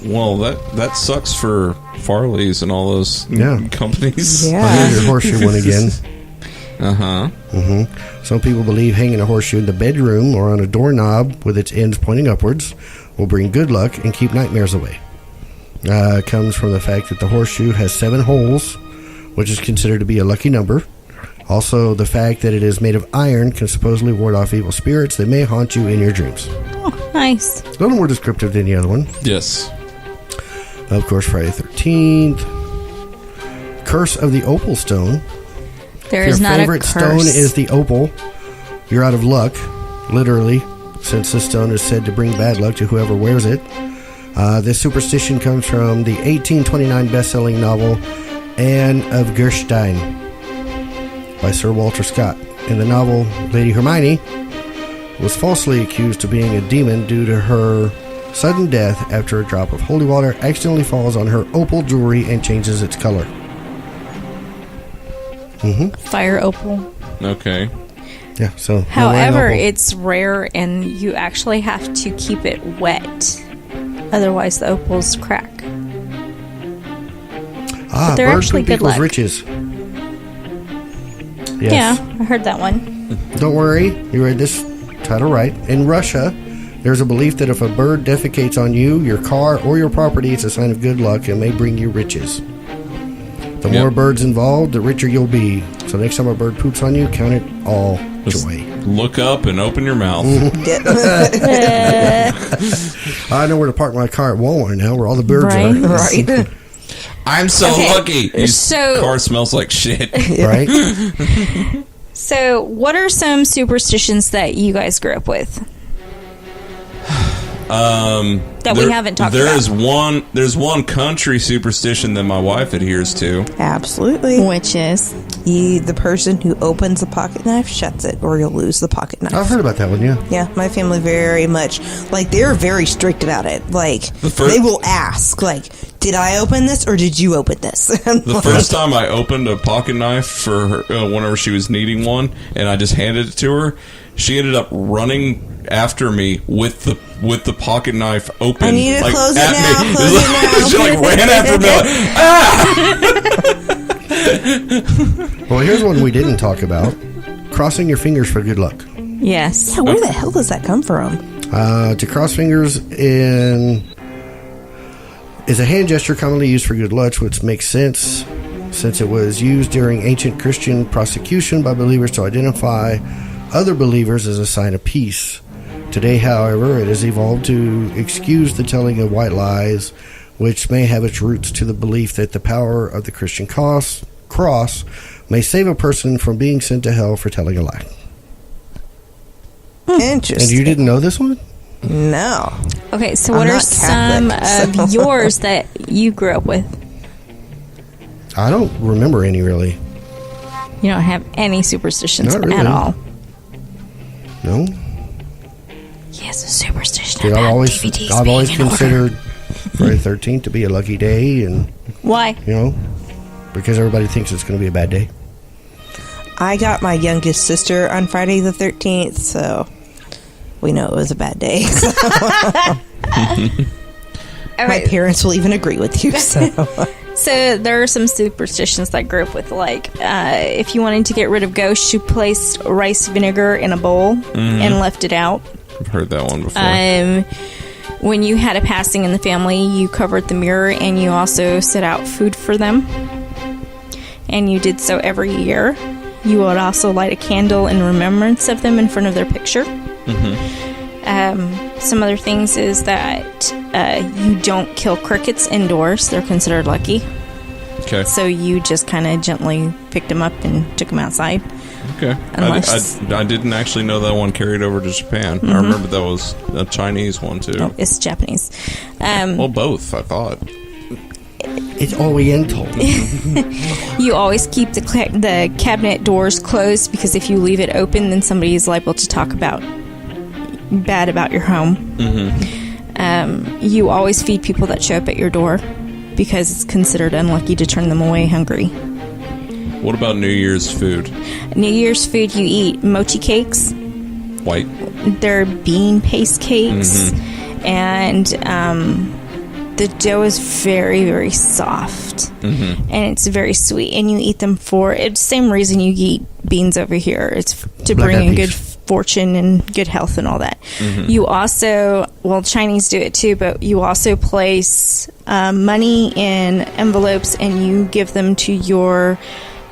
Well, that sucks for Farley's and all those Yeah. companies. Yeah. Here's your horseshoe one again. Some people believe hanging a horseshoe in the bedroom or on a doorknob with its ends pointing upwards will bring good luck and keep nightmares away. It comes from the fact that the horseshoe has 7 holes, which is considered to be a lucky number. Also, the fact that it is made of iron can supposedly ward off evil spirits that may haunt you in your dreams. Oh, nice. A little more descriptive than the other one. Yes. Of course, Friday the 13th. Curse of the Opal Stone. There If is your not a favorite curse. stone is the opal, you're out of luck, literally, since this stone is said to bring bad luck to whoever wears it. This superstition comes from the 1829 best-selling novel Anne of Gerstein by Sir Walter Scott. In the novel, Lady Hermione was falsely accused of being a demon due to her sudden death after a drop of holy water accidentally falls on her opal jewelry and changes its color. Fire opal. Okay. Yeah, so... However, it's rare and you actually have to keep it wet. Otherwise, the opals crack. But they're bird actually poop good equals luck. riches. Yes. Yeah, I heard that one. Don't worry, you read this title right. In Russia, there's a belief that if a bird defecates on you, your car, or your property, it's a sign of good luck and may bring you riches. The more birds involved, the richer you'll be. So next time a bird poops on you, count it all joy. Look up and open your mouth. I know where to park my car at Walmart now, where all the birds Right. are. Right. I'm so lucky. Your So- car smells like shit. Right? So, what are some superstitions that you guys grew up with? That we haven't talked about. There's one country superstition that my wife adheres to. Absolutely. Which is? The person who opens the pocket knife shuts it, or you'll lose the pocket knife. I've heard about that one, yeah. Yeah, my family very much, like, they're very strict about it. Like, they will ask, like, did I open this, or did you open this? The first time I opened a pocket knife for her, whenever she was needing one, and I just handed it to her, she ended up running after me with the pocket knife open. I need to close it at now, me. close it now. She ran after me like, Well, here's one we didn't talk about. Crossing your fingers for good luck. Yes. Yeah, where the hell does that come from? To cross fingers is a hand gesture commonly used for good luck, which makes sense since it was used during ancient Christian persecution by believers to identify other believers as a sign of peace. Today, however, it has evolved to excuse the telling of white lies, which may have its roots to the belief that the power of the Christian cross may save a person from being sent to hell for telling a lie. Interesting. And you didn't know this one? No. Okay, so I'm what are not some Catholic, of yours that you grew up with? I don't remember any, really. You don't have any superstitions Not really. at all. No? He has a superstition Dude, about I've always DVDs I've always being in order. considered Friday the 13th to be a lucky day, and Why? because everybody thinks it's going to be a bad day. I got my youngest sister on Friday the 13th, so we know it was a bad day. My parents will even agree with you. So there are some superstitions that I grew up with, like if you wanted to get rid of ghosts, you placed rice vinegar in a bowl and left it out. I've heard that one before. When you had a passing in the family, you covered the mirror and you also set out food for them. And you did so every year. You would also light a candle in remembrance of them in front of their picture. Some other things is that you don't kill crickets indoors. They're considered lucky. Okay. So you just kind of gently picked them up and took them outside. Okay. Unless- I didn't actually know that one carried over to Japan. I remember that was a Chinese one, too. Oh, it's Japanese. Well, both, I thought. It's Oriental. You always keep the cabinet doors closed because if you leave it open, then somebody is liable to talk bad about your home. You always feed people that show up at your door because it's considered unlucky to turn them away hungry. What about New Year's food? New Year's food, you eat mochi cakes. White? They're bean paste cakes. And the dough is very, very soft, and it's very sweet, and you eat them for it's the same reason you eat beans over here. It's to bring in good fortune and good health and all that. You also, well, Chinese do it too, but you also place money in envelopes and you give them to your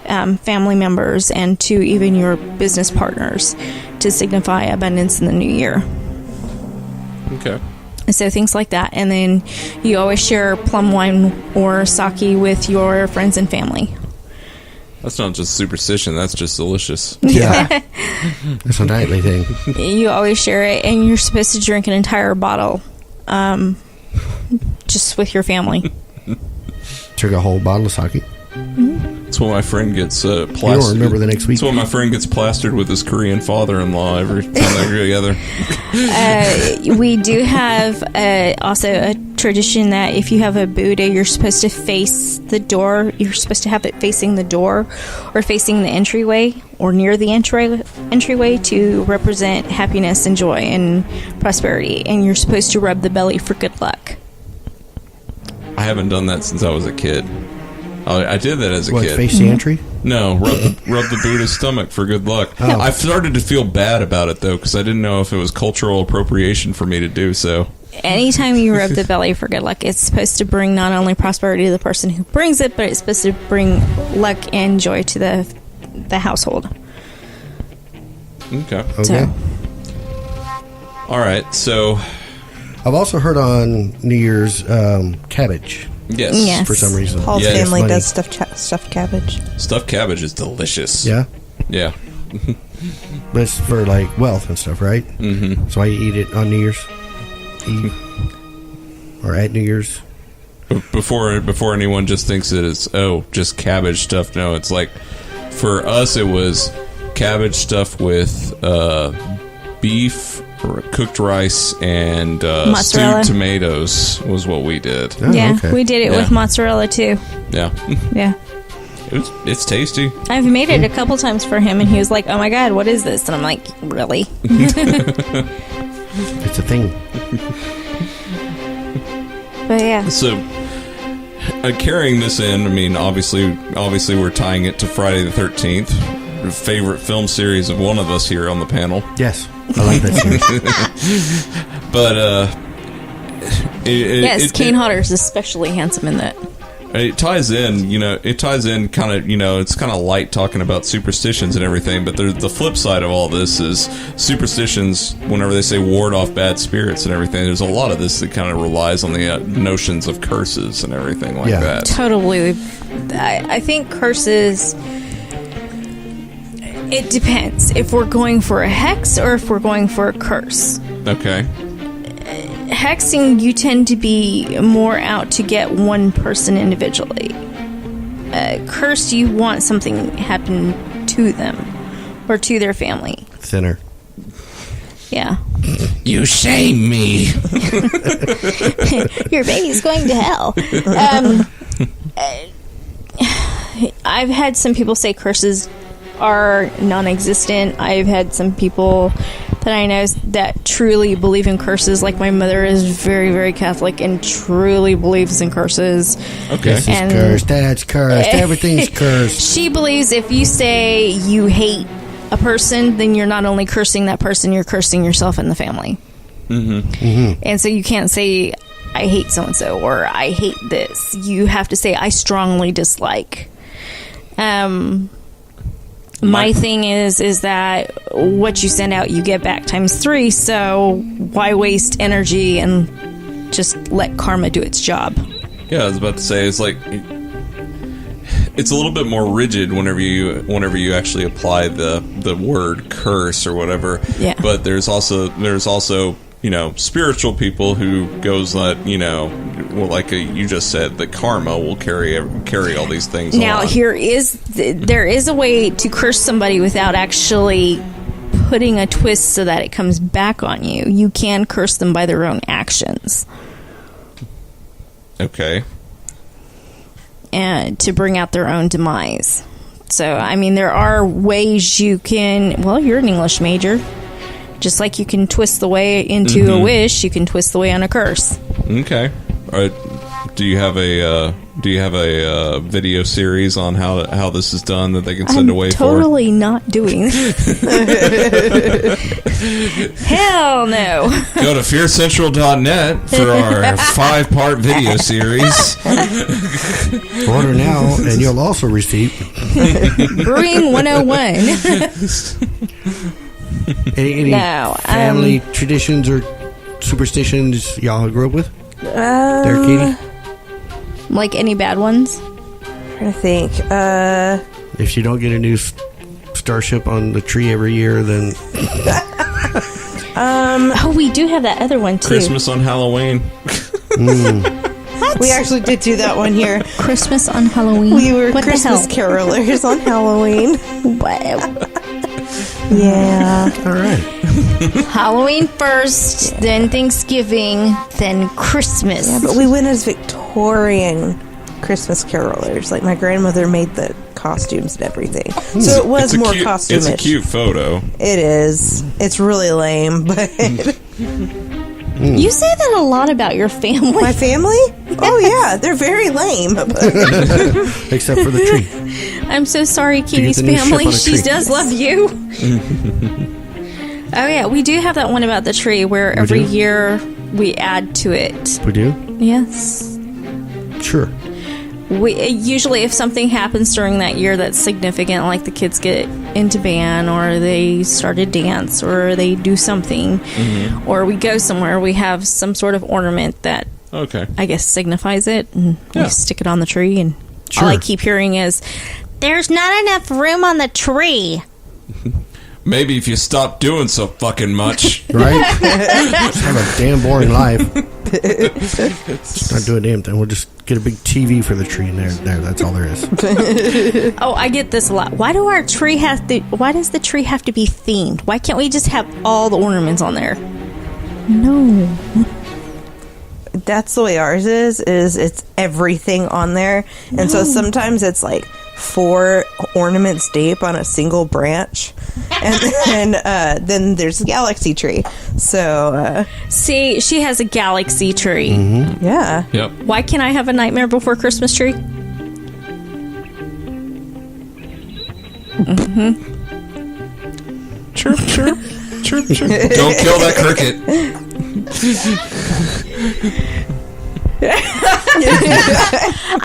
family members and to even your business partners to signify abundance in the new year. Okay. So things like that. And then you always share plum wine or sake with your friends and family. That's not just superstition. That's just delicious. Yeah. It's a nightly thing. You always share it, and you're supposed to drink an entire bottle just with your family. Drink a whole bottle of sake. That's when my friend gets plastered. You don't remember the next week. That's when my friend gets plastered with his Korean father-in-law every time they get together. We do have also a tradition that if you have a Buddha, you're supposed to face the door. You're supposed to have it facing the door or facing the entryway or near the entryway to represent happiness and joy and prosperity. And you're supposed to rub the belly for good luck. I haven't done that since I was a kid. I did that as a kid. Face the entry? No, rub the Buddha's stomach for good luck. Oh. I've started to feel bad about it, though, because I didn't know if it was cultural appropriation for me to do so. Anytime you rub the belly for good luck, it's supposed to bring not only prosperity to the person who brings it, but it's supposed to bring luck and joy to the household. Okay. So, All right, so... I've also heard on New Year's cabbage. Yes. For some reason. Paul's Yeah, family funny. does stuffed cabbage. Stuffed cabbage is delicious. Yeah? Yeah. But it's for, like, wealth and stuff, right? Mm-hmm. So I eat it on New Year's Eve. Or at New Year's. Before anyone just thinks it is, just cabbage stuff. No, it's like, for us, it was cabbage stuff with beef, cooked rice, and stewed tomatoes was what we did. Oh, yeah, okay. we did it with mozzarella too. Yeah. Yeah. It's tasty. I've made it a couple times for him, and he was like, "Oh my god, what is this?" And I'm like, "Really?" It's a thing. But yeah, So, carrying this in, I mean, obviously we're tying it to Friday the 13th, the favorite film series of one of us here on the panel. Yes. I like that series. But, yes, Kane Hodder's especially handsome in that. It ties in, kind of, it's kind of light talking about superstitions and everything, but the flip side of all this is superstitions, whenever they say ward off bad spirits and everything, there's a lot of this that kind of relies on the notions of curses and everything like that. Totally. I think curses, it depends if we're going for a hex or if we're going for a curse. Okay. Hexing, you tend to be more out to get one person individually. Curse, you want something happen to them or to their family. Thinner. Yeah. You shame me. Your baby's going to hell. I've had some people say curses are non-existent. I've had some people that I know that truly believe in curses. Like my mother is very, very Catholic and truly believes in curses. Okay. This is And- cursed. That's cursed. Everything's cursed. She believes if you say you hate a person, then you're not only cursing that person, you're cursing yourself and the family. And so you can't say, I hate so-and-so or I hate this. You have to say, I strongly dislike. My thing is that what you send out, you get back times 3. So why waste energy and just let karma do its job? Yeah, I was about to say, it's like, it's a little bit more rigid whenever you actually apply the word curse or whatever. Yeah. But there's also spiritual people who goes that you just said, the karma will carry all these things. Now on. there is a way to curse somebody without actually putting a twist so that it comes back on you. You can curse them by their own actions. Okay. And to bring out their own demise. So, I mean, there are ways you can... Well, you're an English major. Just like you can twist the way into a wish, you can twist the way on a curse. Okay. All right. Do you have a video series on how this is done that they can send away totally not doing. Hell no. Go to fearcentral.net for our 5-part video series. Order now, and you'll also receive Brewing 101. any family traditions or superstitions y'all grew up with? There, Katie? Like any bad ones? I'm trying to think. If you don't get a new starship on the tree every year, then Oh, we do have that other one too. Christmas on Halloween. We actually did do that one year. Christmas on Halloween. We were What Christmas the hell? carolers on Halloween. Wow. Yeah. all right. Halloween first, then Thanksgiving, then Christmas. Yeah, but we went as Victorian Christmas carolers. Like, my grandmother made the costumes and everything. So it was more costume-ish. It's a cute photo. It is. It's really lame, but... You say that a lot about your family. My family? Oh, yeah. They're very lame. Except for the tree. I'm so sorry, Katie's the new ship family. on a She tree. does love you. Oh, yeah. We do have that one about the tree where every do? year we add to it. We do? Yes. Sure. We usually, if something happens during that year that's significant, like the kids get into band or they start a dance or they do something, or we go somewhere, we have some sort of ornament that I guess signifies it, and we stick it on the tree. And all I keep hearing is, "There's not enough room on the tree." Maybe if you stop doing so fucking much. Right? Just have a damn boring life. Just not do a damn thing. We'll just get a big TV for the tree, and there. That's all there is. Oh, I get this a lot. Why does the tree have to be themed? Why can't we just have all the ornaments on there? No. That's the way ours is it's everything on there. And so sometimes it's like 4 ornaments deep on a single branch. And then there's a galaxy tree. So, See, she has a galaxy tree. yeah. Yep. Why can't I have a Nightmare Before Christmas tree? Chirp, chirp. Chirp, chirp. Don't kill that cricket.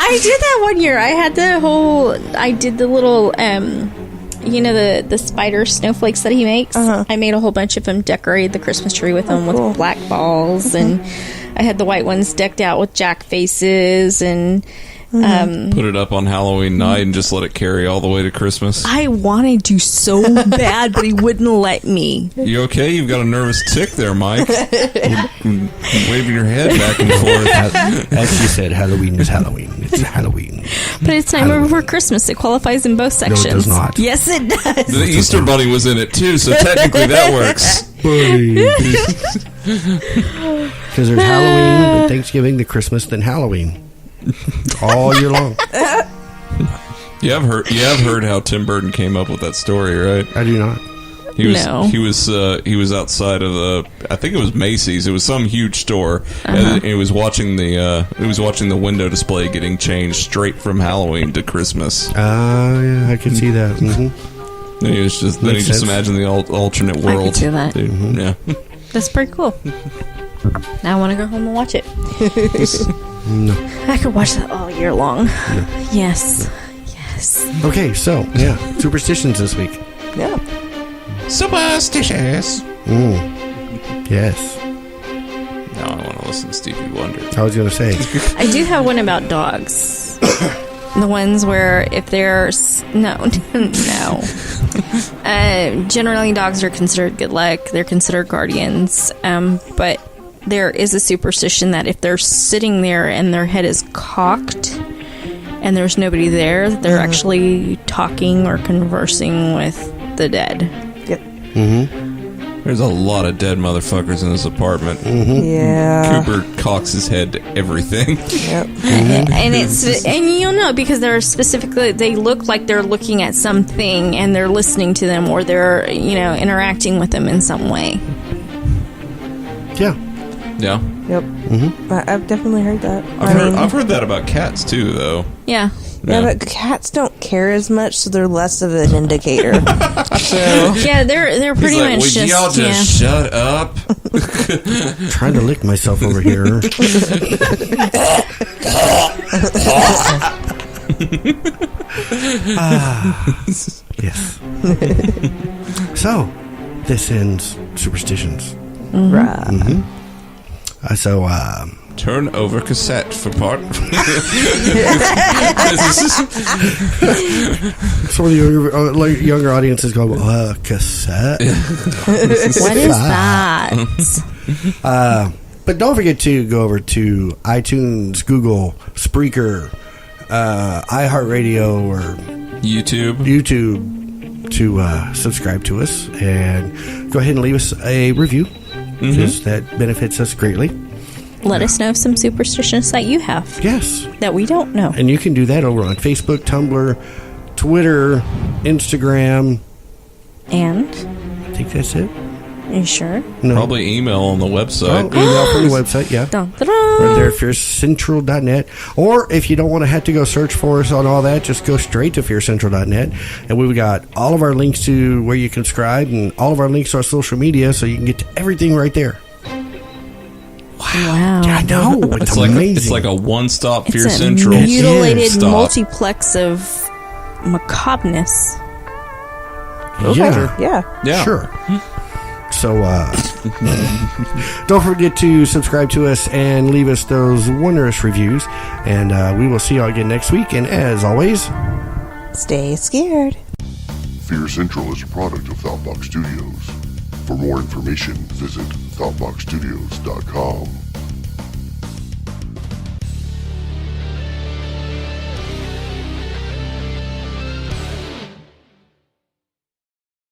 I did that one year. I did the little, the spider snowflakes that he makes. I made a whole bunch of them, decorated the Christmas tree with them with black balls, and I had the white ones decked out with jack faces, and Put it up on Halloween night and just let it carry all the way to Christmas. I wanted to so bad, but he wouldn't let me. You okay? You've got a nervous tick there, Mike. Waving your head back and forth. As she said, Halloween is Halloween. It's Halloween. But it's Nightmare Before Christmas. It qualifies in both sections. No, it does not. Yes, it does. The Easter Bunny was in it too, so technically that works. Because there's Halloween, then Thanksgiving, then Christmas, then Halloween. All year long. You have heard how Tim Burton came up with that story, right? I do not. He was outside of I think it was Macy's. It was some huge store, and he was watching the window display getting changed straight from Halloween to Christmas. Yeah, I can see that. Mm-hmm. And he was just imagine the alternate world. I could see that. Yeah, That's pretty cool. Now I want to go home and watch it. No. I could watch that all year long. No. Yes. Okay, so yeah, superstitions this week. Yeah. superstitious. Yes. Now I want to listen to Stevie Wonder. I was going to say. I do have one about dogs. The ones where if there's no. Generally, dogs are considered good luck. They're considered guardians. But there is a superstition that if they're sitting there and their head is cocked and there's nobody there, they're actually talking or conversing with the dead. Yep. There's a lot of dead motherfuckers in this apartment. Yeah. Cooper cocks his head to everything. Yep. And you'll know because they look like they're looking at something and they're listening to them or they're interacting with them in some way. Yeah. Yeah. Yep. I've definitely heard that. I've heard that about cats too, though. Yeah. Yeah, but cats don't care as much, so they're less of an indicator. So Yeah, they're pretty He's like, much would just y'all just shut up? Trying to lick myself over here. Yes. So, this ends Superstitions. right. Turn over cassette for part. Some of the younger audiences go, cassette? what is that? But don't forget to go over to iTunes, Google, Spreaker, iHeartRadio, or YouTube to subscribe to us, and go ahead and leave us a review, because that benefits us greatly. Let us know some superstitions that you have. Yes. That we don't know. And you can do that over on Facebook, Tumblr, Twitter, Instagram. And? I think that's it. Are you sure? No. Probably email on the website. Email from the website, yeah. Dun, dun, Right dun. there, fearcentral.net. Or if you don't want to have to go search for us on all that, just go straight to fearcentral.net. And we've got all of our links to where you can subscribe and all of our links to our social media, so you can get to everything right there. Wow. I know. It's amazing. It's like a one-stop Fear It's a Central. mutilated Stop. multiplex of macabreness. Yeah. Yeah. Sure. So, don't forget to subscribe to us and leave us those wondrous reviews. And we will see you all again next week. And as always, Stay scared. Fear Central is a product of Thoughtbox Studios. For more information, visit thoughtboxstudios.com.